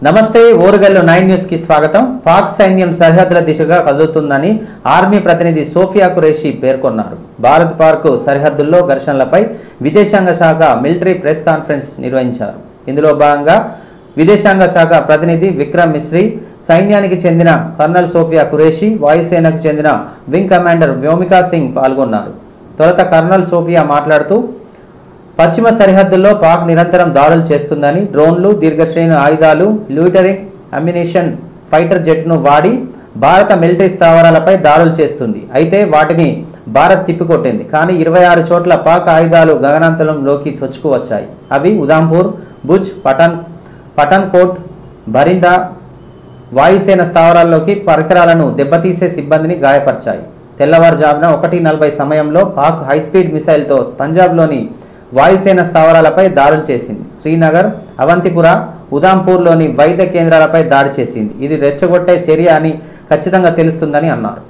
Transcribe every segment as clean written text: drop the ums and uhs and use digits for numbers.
నమస్తే ఓరుగల్లు 9 న్యూస్ కి స్వాగతం. పాక్ సైన్యం సరిహద్దుల దిశగా కదులుతుందని ఆర్మీ ప్రతినిధి సోఫియా ఖురేషీ పేర్కొన్నారు. భారత్ పాక్ సరిహద్దుల్లో ఘర్షణలపై విదేశాంగ శాఖ మిలిటరీ ప్రెస్ కాన్ఫరెన్స్ నిర్వహించారు. ఇందులో భాగంగా విదేశాంగ శాఖ ప్రతినిధి విక్రమ్ మిశ్రీ, సైన్యానికి చెందిన కర్నల్ సోఫియా ఖురేషీ, వాయుసేనకు చెందిన వింగ్ కమాండర్ వ్యోమికా సింగ్ పాల్గొన్నారు. తొలుత కర్నల్ సోఫియా మాట్లాడుతూ పశ్చిమ సరిహద్దుల్లో పాక్ నిరంతరం దాడులు చేస్తుందని, డ్రోన్లు, దీర్ఘశ్రేణి ఆయుధాలు, లూటరింగ్ అమ్యునిషన్, ఫైటర్ జెట్ను వాడి భారత మిలిటరీ స్థావరాలపై దాడులు చేస్తుంది. అయితే వాటిని భారత్ తిప్పికొట్టింది. కానీ 26 చోట్ల పాక్ ఆయుధాలు గగనాంతరంలోకి చొచ్చుకువచ్చాయి. అవి ఉదాంపూర్, భుజ్, పఠాన్కోట్, బరిండా వాయుసేన స్థావరాల్లోకి పరికరాలను దెబ్బతీసే సిబ్బందిని గాయపరిచాయి. తెల్లవారుజామున 1:40 సమయంలో పాక్ హైస్పీడ్ మిసైల్తో పంజాబ్లోని వాయుసేన స్థావరాలపై దాడులు చేసింది. శ్రీనగర్, అవంతిపుర, ఉదాంపూర్లోని వైద్య కేంద్రాలపై దాడి చేసింది. ఇది రెచ్చగొట్టే చర్య అని ఖచ్చితంగా తెలుస్తుందని అన్నారు.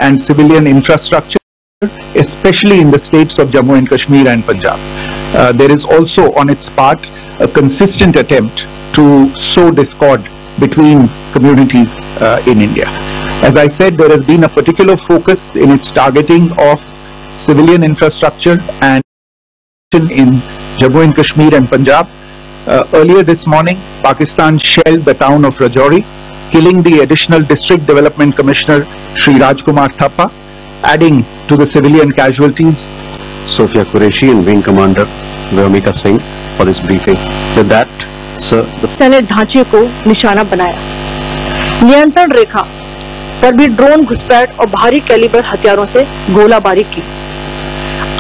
And civilian infrastructure, especially in the states of Jammu and Kashmir and Punjab. There is also on its part a consistent attempt to sow discord between communities in India. As I said, there has been a particular focus in its targeting of civilian infrastructure and in Jammu and Kashmir and Punjab. Earlier this morning, Pakistan shelled the town of Rajouri, killing the additional District Development Commissioner Shri Rajkumar Thapa, adding to the civilian casualties. Sophia Qureshi and Wing Commander Vyomika Singh for this briefing. With that, sir, सैन्य ढांचे को निशाना बनाया, नियंत्रण रेखा पर भी drone घुसपैठ और भारी कैलिबर हथियारों से गोलाबारी की।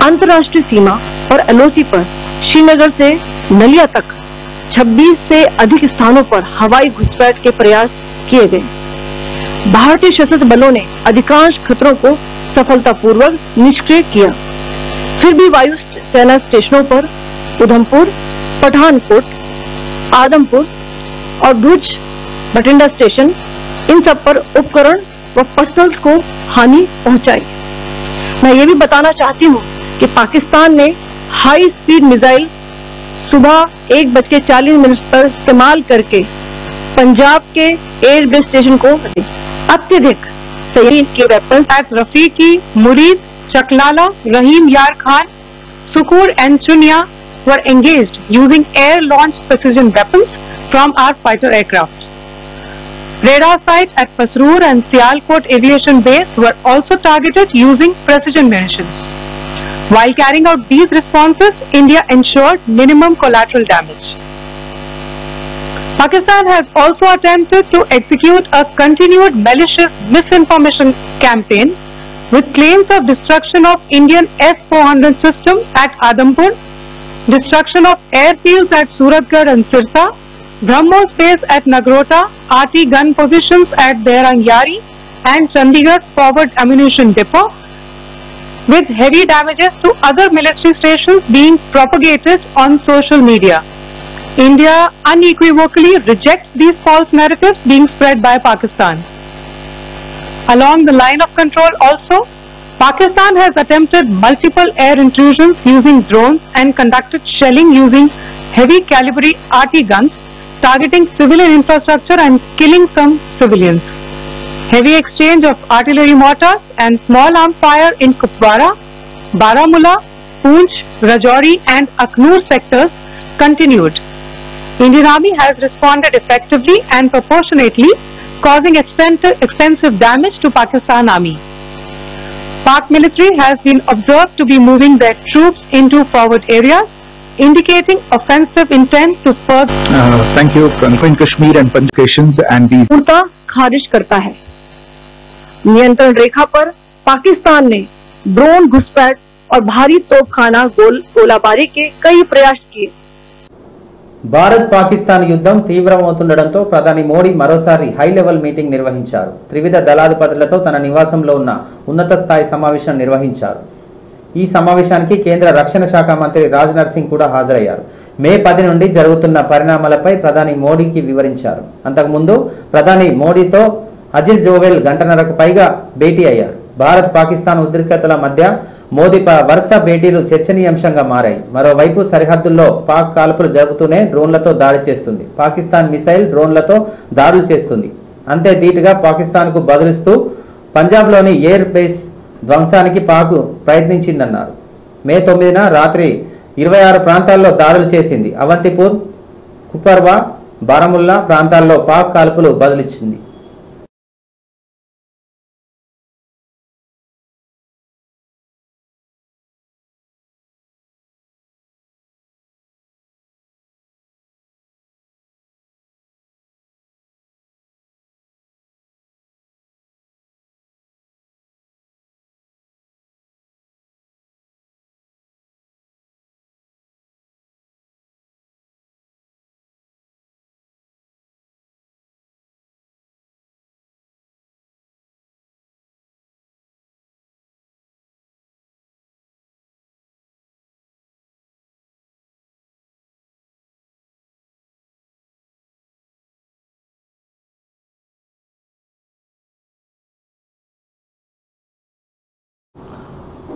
अंतर्राष्ट्रीय सीमा और एलओसी पर श्रीनगर से नलिया तक 26 से अधिक स्थानों पर हवाई घुसपैठ के प्रयास किए गए। भारतीय सशस्त्र बलों ने अधिकांश खतरों को सफलतापूर्वक निष्क्रिय किया। फिर भी वायु सेना स्टेशनों पर उधमपुर, पठानकोट, आदमपुर और भुज बठिंडा स्टेशन, इन सब पर उपकरण व पर्सनल्स को हानि पहुंचाई। मैं ये भी बताना चाहती हूँ कि पाकिस्तान ने हाई स्पीड मिसाइल सुबह 1:40 पर इस्तेमाल करके पंजाब के एयरबेस स्टेशन को अत्यधिक सही के वेपन रफीकी, मुरीद, चकलाला, रहीम यार Khan, Sukkur and Chunya were engaged using air-launched precision weapons from our fighter aircraft. Radar sites at Pasroor and Sialkot Aviation Base were also targeted using precision munitions. While carrying out these responses, India ensured minimum collateral damage. Pakistan has also attempted to execute a continued malicious misinformation campaign with claims of destruction of Indian S-400 system at Adampur, destruction of airfields at Suratgarh and Sirsa, BrahMos base at Nagrota, RT gun positions at Berangyari and Chandigarh forward ammunition depot, with heavy damages to other military stations being propagated on social media. India unequivocally rejects these false narratives being spread by Pakistan. Along the line of control also, Pakistan has attempted multiple air intrusions using drones and conducted shelling using heavy caliber RT guns, targeting civilian infrastructure and killing some civilians. Heavy exchange of artillery mortars and small arms fire in Kupwara, Baramulla, Poonch, Rajouri and Aknoor sectors continued. Indian Army has responded effectively and proportionately, causing extensive damage to Pakistan Army. Pak military has been observed to be moving their troops into forward areas, indicating offensive intent to further. Thank you. In Kashmir and Punjab and these पूर्णतः खारिज करता है। नियंत्रण रेखा पर पाकिस्तान ने drone घुसपैठ और भारी तोपखाना गोलाबारी के कई प्रयास किए। భారత్ పాకిస్తాన్ యుద్ధం తీవ్రమవుతుండటంతో ప్రధాని మోడీ మరోసారి హై లెవెల్ మీటింగ్ నిర్వహించారు. త్రివిధ దళాధిపతులతో తన నివాసంలో ఉన్న ఉన్నత స్థాయి సమావేశం నిర్వహించారు. ఈ సమావేశానికి కేంద్ర రక్షణ శాఖ మంత్రి రాజ్నాథ్ సింగ్ కూడా హాజరయ్యారు. మే 10 నుండి జరుగుతున్న పరిణామాలపై ప్రధాని మోడీకి వివరించారు. అంతకుముందు ప్రధాని మోడీతో అజిత్ డోవెల్ గంటన్నరకు పైగా భేటీ అయ్యారు. భారత్ పాకిస్తాన్ ఉద్రిక్తతల మధ్య మోదీ వరుస భేటీలు చర్చనీయాంశంగా మారాయి. మరోవైపు సరిహద్దుల్లో పాక్ కాల్పులు జరుపుతూనే డ్రోన్లతో దాడి చేస్తుంది. పాకిస్తాన్ మిసైల్ డ్రోన్లతో దాడులు చేస్తుంది. అంతే ధీటుగా పాకిస్తాన్కు బదులిస్తూ పంజాబ్లోని ఎయిర్ బేస్ ధ్వంసానికి పాక్ ప్రయత్నించిందన్నారు. మే 9న రాత్రి 26 ప్రాంతాల్లో దాడులు చేసింది. అవంతిపూర్, కుపర్వా, బారాముల్లా ప్రాంతాల్లో పాక్ కాల్పులు బదులిచ్చింది.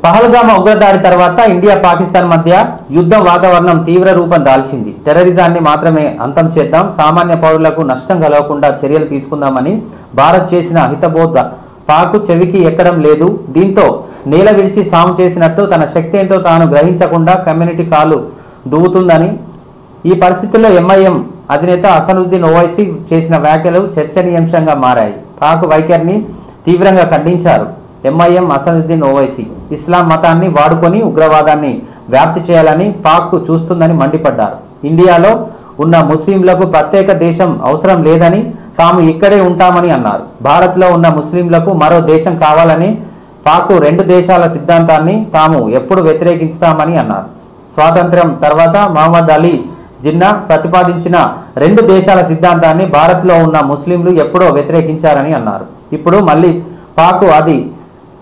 పహల్గామ్ ఉగ్రదాడి తర్వాత ఇండియా పాకిస్తాన్ మధ్య యుద్ధ వాతావరణం తీవ్ర రూపం దాల్చింది. టెర్రరిజాన్ని మాత్రమే అంతం చేద్దాం, సామాన్య పౌరులకు నష్టం కలగకుండా చర్యలు తీసుకుందామని భారత్ చేసిన హితబోధ పాక్ చెవికి ఎక్కడం లేదు. దీంతో నేల విడిచి సాము చేసినట్టు తన శక్తి ఏంటో తాను గ్రహించకుండా కమ్యూనిటీ కాలు దువ్వుతుందని. ఈ పరిస్థితుల్లో ఎంఐఎం అధినేత అసదుద్దీన్ ఓవైసీ చేసిన వ్యాఖ్యలు చర్చనీయాంశంగా మారాయి. పాక్ వైఖరిని తీవ్రంగా ఖండించారు. ఎంఐఎం అసదుద్దీన్ ఓవైసీ ఇస్లాం మతాన్ని వాడుకొని ఉగ్రవాదాన్ని వ్యాప్తి చేయాలని పాక్ చూస్తుందని మండిపడ్డారు. ఇండియాలో ఉన్న ముస్లింలకు ప్రత్యేక దేశం అవసరం లేదని, తాము ఇక్కడే ఉంటామని అన్నారు. భారత్లో ఉన్న ముస్లింలకు మరో దేశం కావాలని పాక్ 2 దేశాల సిద్ధాంతాన్ని తాము ఎప్పుడు వ్యతిరేకిస్తామని అన్నారు. స్వాతంత్ర్యం తర్వాత మహమ్మద్ అలీ జిన్నా ప్రతిపాదించిన 2 దేశాల సిద్ధాంతాన్ని భారత్లో ఉన్న ముస్లింలు ఎప్పుడో వ్యతిరేకించారని అన్నారు. ఇప్పుడు మళ్ళీ పాక్ అది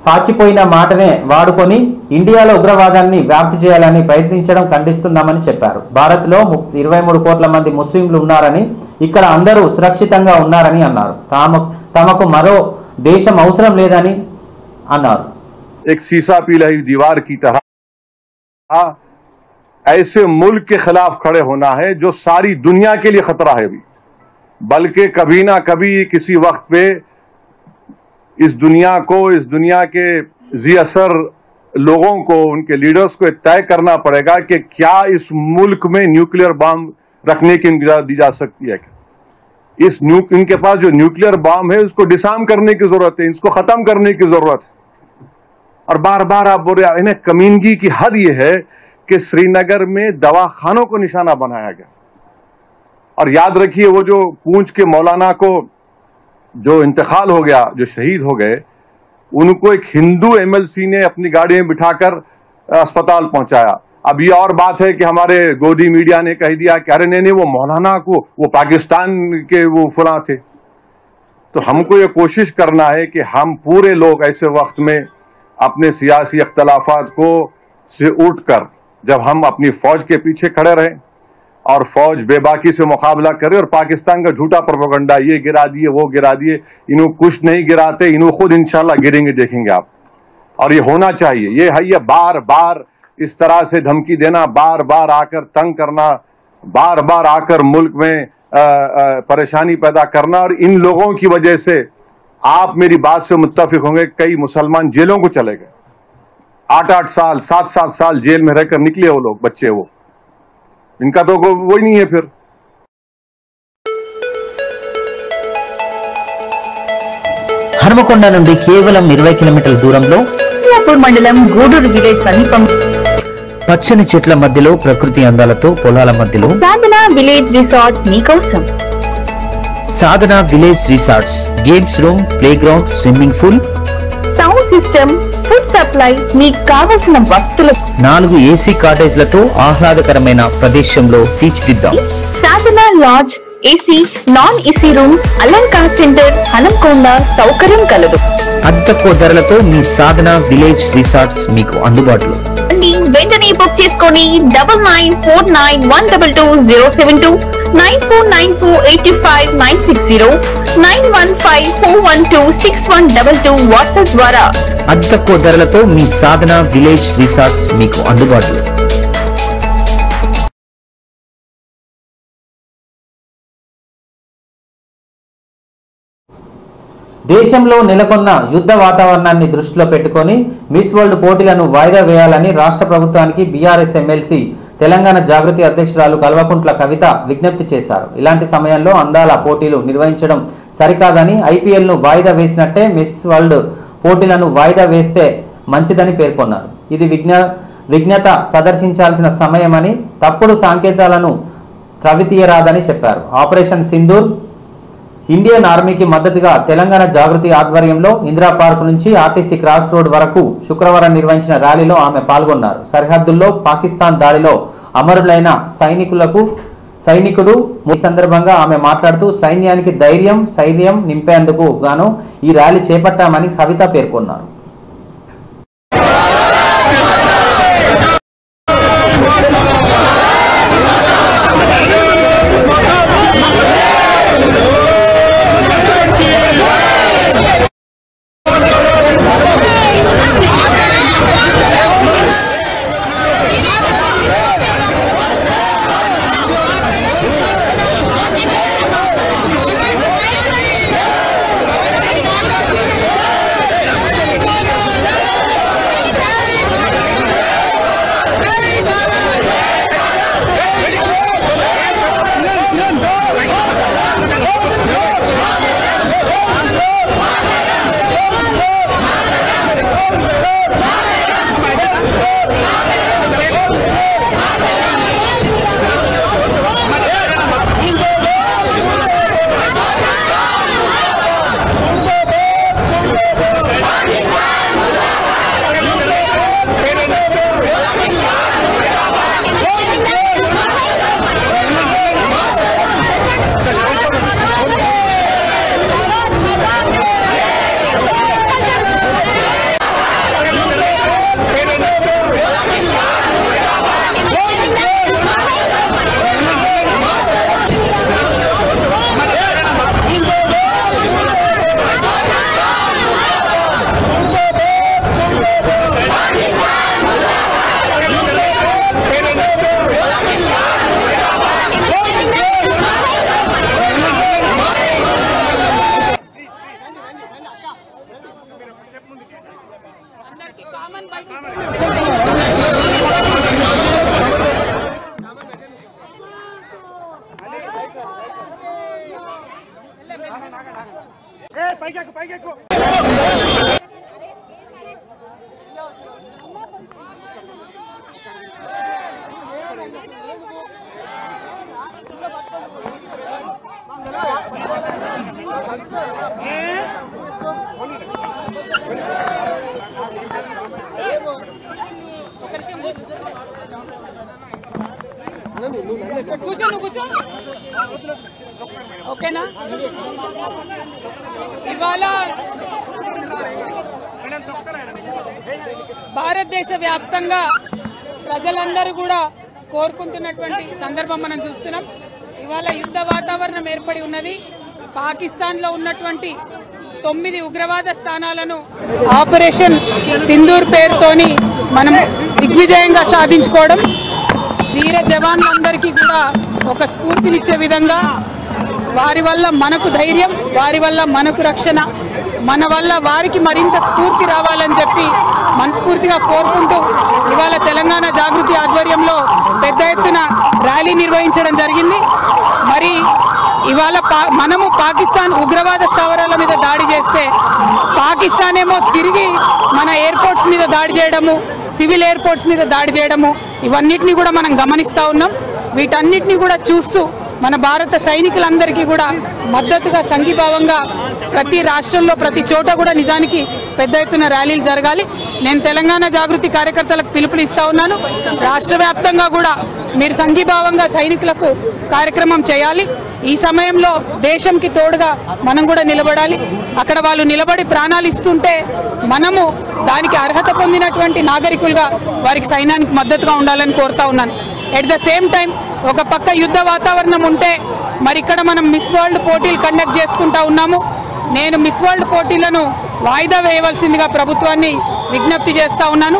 పాచిపోయిన మాటనే వాడుకొని ఇండియాలో ఉగ్రవాదాన్ని వ్యాప్తి చేయాలని ప్రయత్నించడం ఖండిస్తున్నామని చెప్పారు. భారత్లో 23 కోట్ల మంది ముస్లింలు ఉన్నారని, ఇక్కడ అందరూ సురక్షితంగా ఉన్నారని అన్నారు. తమకు మరో దేశం అవసరం లేదని అన్నారు. एक सीसा पीलाई दीवार की तरह ऐसे मुल्क के खिलाफ खड़े होना है जो सारी दुनिया के लिए खतरा है भी, बल्कि कभी ना कभी किसी वक्त पे इस दुनिया के जी असर लोगों को, उनके लीडर्स को तय करना पड़ेगा कि क्या इस मुल्क में न्यूक्लियर बम रखने की इजाजत दी जा सकती है। इनके पास जो न्यूक्लियर बम है उसको डिसार्म करने की जरूरत है, इसको खत्म करने की जरूरत है। और बार बार आप बोल रहे, इन्हें कमीनगी की हद यह है कि श्रीनगर में दवाखानों को निशाना बनाया गया। और याद रखिए, वो जो पूंछ के मौलाना को जो इंतकाल हो गया, जो शहीद हो गए, उनको एक हिंदू एमएलसी ने अपनी गाड़ी में बिठाकर अस्पताल पहुंचाया। अब ये और बात है कि हमारे गोदी मीडिया ने कह दिया कि अरे नहीं, वो मौलाना को, वो पाकिस्तान के वो फुला थे। तो हमको ये कोशिश करना है कि हम पूरे लोग ऐसे वक्त में अपने सियासी इख्तलाफात को से उठकर, जब हम अपनी फौज के पीछे खड़े रहें और फौज बेबाकी से मुकाबला करे, और पाकिस्तान का झूठा प्रोपेगेंडा, ये गिरा दिए, वो गिरा दिए, इन्हों कुछ नहीं गिराते, इन्हों खुद इंशाल्लाह गिरेंगे, देखेंगे आप। और ये होना चाहिए। ये है, ये बार बार इस तरह से धमकी देना, बार बार आकर तंग करना, बार बार आकर मुल्क में परेशानी पैदा करना, और इन लोगों की वजह से आप मेरी बात से मुत्तफिक होंगे, कई मुसलमान जेलों को चले गए, 8-8 साल 7-7 साल जेल में रहकर निकले वो लोग, बच्चे वो, इनका तो वही नहीं है फिर। హనుమకొండ నుండి కేవలం 20 కిలోమీటర్ల దూరంలో మండలం గూడూరు విలేజ్ సమీపం పచ్చని చెట్ల మధ్యలో ప్రకృతి అందాలతో పొలాల మధ్యలో సాధన విలేజ్ రిసార్ట్ మీకోసం. Sadhana village resorts, games room, play ground, swimming pool, sound system, food supply, మీకు కావలసిన వస్తువులు, 4 ఏసీ కాటేజ్లతో ఆహ్లాదకరమైన ప్రదేశంలో తీర్చిదిద్దాం. Sadhana lodge, AC, non AC room, Alankar centre, Hanamkonda సౌకర్యం కలదు. అతి తక్కువ ధరలతో మీ సాధన విలేజ్ రిసార్ట్స్ మీకు అందుబాటులో. వెంటనే బుక్ చేసుకొని 9949122072 949485960960 9154126122 వాట్సాప్ ద్వారా అతి తక్కువ ధరలతో మీ సాధన విలేజ్ రిసార్ట్స్ మీకు అందుబాటులో. దేశంలో నెలకొన్న యుద్ధ వాతావరణాన్ని దృష్టిలో పెట్టుకొని మిస్ వరల్డ్ పోటీలను వాయిదా వేయాలని రాష్ట్ర ప్రభుత్వానికి బీఆర్ఎస్ ఎమ్మెల్సీ తెలంగాణ జాగృతి అధ్యక్షురాలు కల్వకుంట్ల కవిత విజ్ఞప్తి చేశారు. ఇలాంటి సమయంలో అందాల పోటీలు నిర్వహించడం సరికాదని, ఐపీఎల్ను వాయిదా వేసినట్టే మిస్ వరల్డ్ పోటీలను వాయిదా వేస్తే మంచిదని పేర్కొన్నారు. ఇది విజ్ఞత ప్రదర్శించాల్సిన సమయమని, తప్పుడు సంకేతాలను త్రవితీయరాదని చెప్పారు. ఆపరేషన్ సింధూర్ ఇండియన్ ఆర్మీకి మద్దతుగా తెలంగాణ జాగృతి ఆధ్వర్యంలో ఇందిరా పార్క్ నుంచి ఆర్టీసీ క్రాస్ రోడ్ వరకు శుక్రవారం నిర్వహించిన ర్యాలీలో ఆమె పాల్గొన్నారు. సరిహద్దుల్లో పాకిస్తాన్ దాడిలో అమరులైన సైనికుడు ఈ సందర్భంగా ఆమె మాట్లాడుతూ సైన్యానికి ధైర్యం నింపేందుకు గాను ఈ ర్యాలీ చేపట్టామని కవిత పేర్కొన్నారు. కూర్చో ఓకేనా? ఇవాళ భారతదేశ వ్యాప్తంగా ప్రజలందరూ కూడా కోరుకుంటున్నటువంటి సందర్భం మనం చూస్తున్నాం. ఇవాళ యుద్ధ వాతావరణం ఏర్పడి ఉన్నది. పాకిస్తాన్లో ఉన్నటువంటి 9 ఉగ్రవాద స్థానాలను ఆపరేషన్ సింధూర్ పేరుతోని మనం దిగ్విజయంగా సాధించుకోవడం వీర జవాన్లందరికీ కూడా ఒక స్ఫూర్తినిచ్చే విధంగా, వారి వల్ల మనకు ధైర్యం, వారి వల్ల మనకు రక్షణ, మన వల్ల వారికి మరింత స్ఫూర్తి రావాలని చెప్పి మనస్ఫూర్తిగా కోరుకుంటూ ఇవాళ తెలంగాణ జాగృతి ఆధ్వర్యంలో పెద్ద ఎత్తున ర్యాలీ నిర్వహించడం జరిగింది. మరి ఇవాళ మనము పాకిస్తాన్ ఉగ్రవాద స్థావరాల మీద దాడి చేస్తే పాకిస్తాన్ ఏమో తిరిగి మన ఎయిర్పోర్ట్స్ మీద దాడి చేయడము, సివిల్ ఎయిర్పోర్ట్స్ మీద దాడి చేయడము, ఇవన్నిటిని కూడా మనం గమనిస్తూ ఉన్నాం. వీటన్నిటిని కూడా చూస్తూ మన భారత సైనికులందరికీ కూడా మద్దతుగా సంఘీభావంగా ప్రతి రాష్ట్రంలో ప్రతి చోట కూడా నిజానికి పెద్ద ఎత్తున ర్యాలీలు జరగాలి. నేను తెలంగాణ జాగృతి కార్యకర్తలకు పిలుపునిస్తా ఉన్నాను. రాష్ట్ర వ్యాప్తంగా కూడా మీరు సంఘీభావంగా సైనికులకు కార్యక్రమం చేయాలి. ఈ సమయంలో దేశంకి తోడుగా మనం కూడా నిలబడాలి. అక్కడ వాళ్ళు నిలబడి ప్రాణాలు ఇస్తుంటే మనము దానికి అర్హత పొందినటువంటి నాగరికులుగా వారికి సైన్యానికి మద్దతుగా ఉండాలని కోరుతా ఉన్నాను. ఎట్ ద సేమ్ టైం ఒక పక్క యుద్ధ వాతావరణం ఉంటే మరి ఇక్కడ మనం మిస్ వరల్డ్ పోటీలు కండక్ట్ చేసుకుంటా ఉన్నాము. నేను మిస్ వరల్డ్ పోటీలను వాయిదా వేయవలసిందిగా ప్రభుత్వాన్ని విజ్ఞప్తి చేస్తా ఉన్నాను.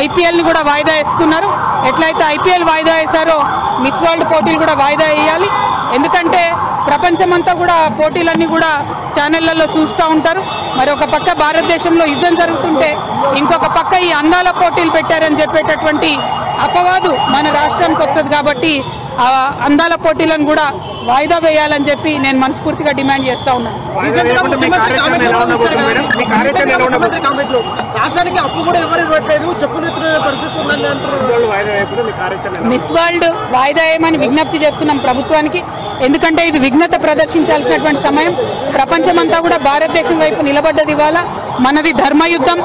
ఐపీఎల్ని కూడా వాయిదా వేసుకున్నారు. ఎట్లయితే ఐపీఎల్ వాయిదా వేశారో మిస్ వరల్డ్ పోటీలు కూడా వాయిదా వేయాలి. ఎందుకంటే ప్రపంచమంతా కూడా పోటీలన్నీ కూడా ఛానళ్లలో చూస్తూ ఉంటారు. మరి ఒక పక్క భారతదేశంలో యుద్ధం జరుగుతుంటే ఇంకొక పక్క ఈ అందాల పోటీలు పెట్టారని చెప్పేటటువంటి అపవాదు మన రాష్ట్రానికి వస్తుంది. కాబట్టి ఆ అందాల పోటీలను కూడా వాయిదా వేయాలని చెప్పి నేను మనస్ఫూర్తిగా డిమాండ్ చేస్తా ఉన్నాను. మిస్ వరల్డ్ వాయిదా వేయమని విజ్ఞప్తి చేస్తున్నాం ప్రభుత్వానికి. ఎందుకంటే ఇది విఘ్నత ప్రదర్శించాల్సినటువంటి సమయం. ప్రపంచమంతా కూడా భారతదేశం వైపు నిలబడ్డది. ఇవాళ మనది ధర్మయుద్ధం.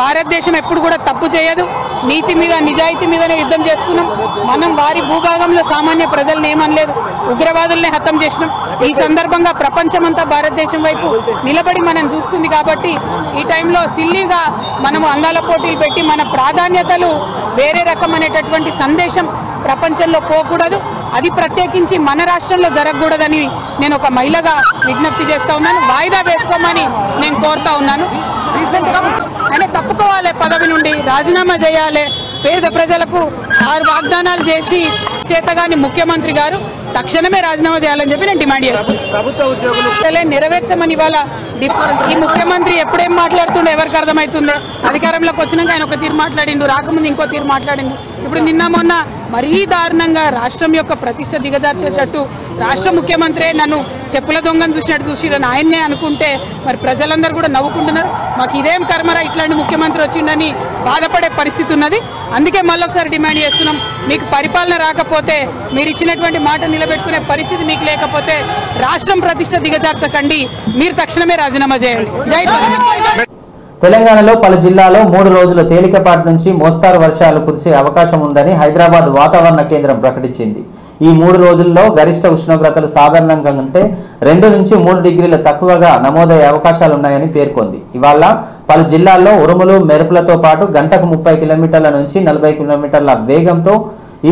భారతదేశం ఎప్పుడు కూడా తప్పు చేయదు. నీతి మీద నిజాయితీ మీదనే యుద్ధం చేస్తున్నాం. మనం వారి భూభాగంలో సామాన్య ప్రజల్ని ఏమనలేదు, ఉగ్రవాదుల్ని హతం చేసినాం. ఈ సందర్భంగా ప్రపంచమంతా భారతదేశం వైపు నిలబడి మనం చూస్తుంది. కాబట్టి ఈ టైంలో సిల్లీగా మనము అందాల పోటీలు పెట్టి మన ప్రాధాన్యతలు వేరే రకమైనటువంటి సందేశం ప్రపంచంలో పోకూడదు. అది ప్రత్యేకించి మన రాష్ట్రంలో జరగకూడదని నేను ఒక మహిళగా విజ్ఞప్తి చేస్తా ఉన్నాను. వాయిదా వేసుకోమని నేను కోరుతా ఉన్నాను. ఆయన తప్పుకోవాలి, పదవి నుండి రాజీనామా చేయాలి. పేద ప్రజలకు 6 వాగ్దానాలు చేసి చేతగాని ముఖ్యమంత్రి గారు తక్షణమే రాజీనామా చేయాలని చెప్పి నేను డిమాండ్ చేస్తున్నాను. ప్రభుత్వ ఉద్యోగులు నెరవేర్చమని ఇవాళ ఈ ముఖ్యమంత్రి ఎప్పుడేం మాట్లాడుతుండే ఎవరికి అర్థమవుతుందో. అధికారంలోకి వచ్చినాక ఆయన ఒక తీరు మాట్లాడిండు, రాకముందు ఇంకో తీరు మాట్లాడిండు. ఇప్పుడు నిన్న మొన్న మరీ దారుణంగా రాష్ట్రం యొక్క ప్రతిష్ట దిగజార్చేటట్టు రాష్ట్ర ముఖ్యమంత్రి నన్ను చెప్పుల దొంగను చూసినట్టు చూసిరని ఆయన్నే అనుకుంటే మరి ప్రజలందరూ కూడా నవ్వుకుంటున్నారు. మాకు ఇదేం కర్మరా ఇట్లాంటి ముఖ్యమంత్రి వచ్చిండని బాధపడే పరిస్థితి ఉన్నది. అందుకే మళ్ళొకసారి డిమాండ్ చేస్తున్నాం. మీకు పరిపాలన రాకపోతే, మీరు ఇచ్చినటువంటి మాట నిలబెట్టుకునే పరిస్థితి మీకు లేకపోతే రాష్ట్రం ప్రతిష్ట దిగజార్చకండి, మీరు తక్షణమే రాజీనామా చేయండి. జై తెలంగాణ. తెలంగాణలో పలు జిల్లాల్లో 3 రోజులు తేలికపాటి నుంచి మోస్తారు వర్షాలు కురిసే అవకాశం ఉందని హైదరాబాద్ వాతావరణ కేంద్రం ప్రకటించింది. ఈ 3 రోజుల్లో గరిష్ట ఉష్ణోగ్రతలు సాధారణంగా కంటే 2 నుంచి 3 డిగ్రీల తక్కువగా నమోదయ్యే అవకాశాలున్నాయని పేర్కొంది. ఇవాళ పలు జిల్లాల్లో ఉరుములు మెరుపులతో పాటు గంటకు 30 కిలోమీటర్ల నుంచి 40 కిలోమీటర్ల వేగంతో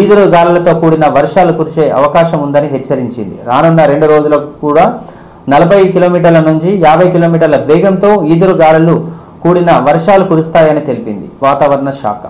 ఈదురు గాలులతో కూడిన వర్షాలు కురిసే అవకాశం ఉందని హెచ్చరించింది. రానున్న 2 రోజులకు కూడా 40 కిలోమీటర్ల నుంచి 50 కిలోమీటర్ల వేగంతో ఈదురు గాలులు కూడిన వర్షాలు కురుస్తాయని తెలిపింది వాతావరణ శాఖ.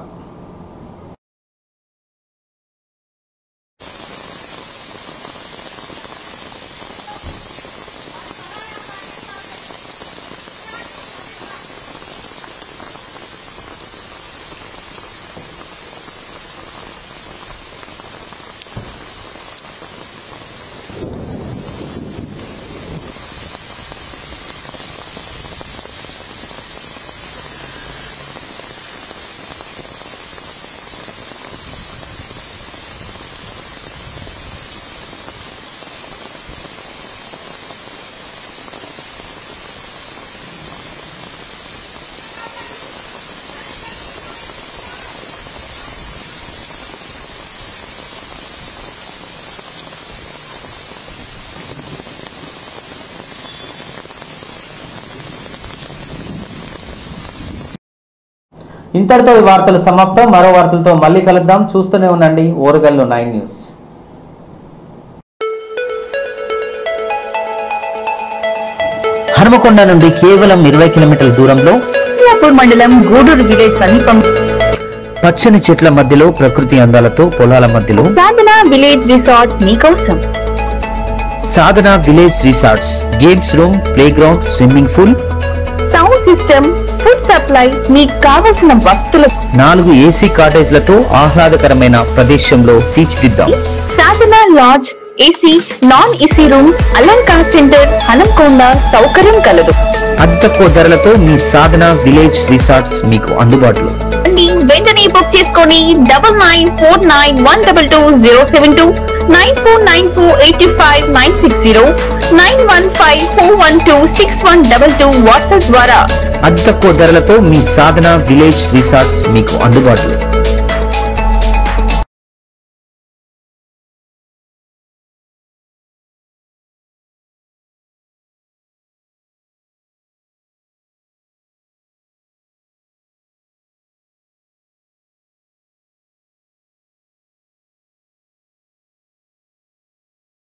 ఇంతటితో ఈ వార్తలు సమాప్తం. మరో వార్తలతో మళ్ళీ కలుద్దాం. చూస్తూనే ఉండండి ఓరుగల్లు 9 న్యూస్. హనుమకొండ నుండి కేవలం 20 కిలోమీటర్ల దూరంలో మండలం గూడూరు విలేజ్ సమీపం పచ్చని చెట్ల మధ్యలో ప్రకృతి అందాలతో పొలాల మధ్యలో సాధన విలేజ్ రిసార్ట్ మీకోసం. Sadhana village resorts, games room, play ground, swimming pool, sound system, food supply, మీకు కావలసిన వస్తువులు, 4 ఏసీ కాటేజ్లతో ఆహ్లాదకరమైన ప్రదేశంలో తీర్చిదిద్దాం. Sadhana lodge, AC, non AC room, Alankar centre, Hanamkonda సౌకర్యం కలదు. అతి తక్కువ ధరలతో మీ సాధన విలేజ్ రిసార్ట్స్ మీకు అందుబాటులో. వెంటనే బుక్ చేసుకొని 9949122072 949485960915412612 వాట్సాప్ ద్వారా అతి తక్కువ ధరలతో మీ సాధన విలేజ్ రిసార్ట్స్ మీకు అందుబాటులో.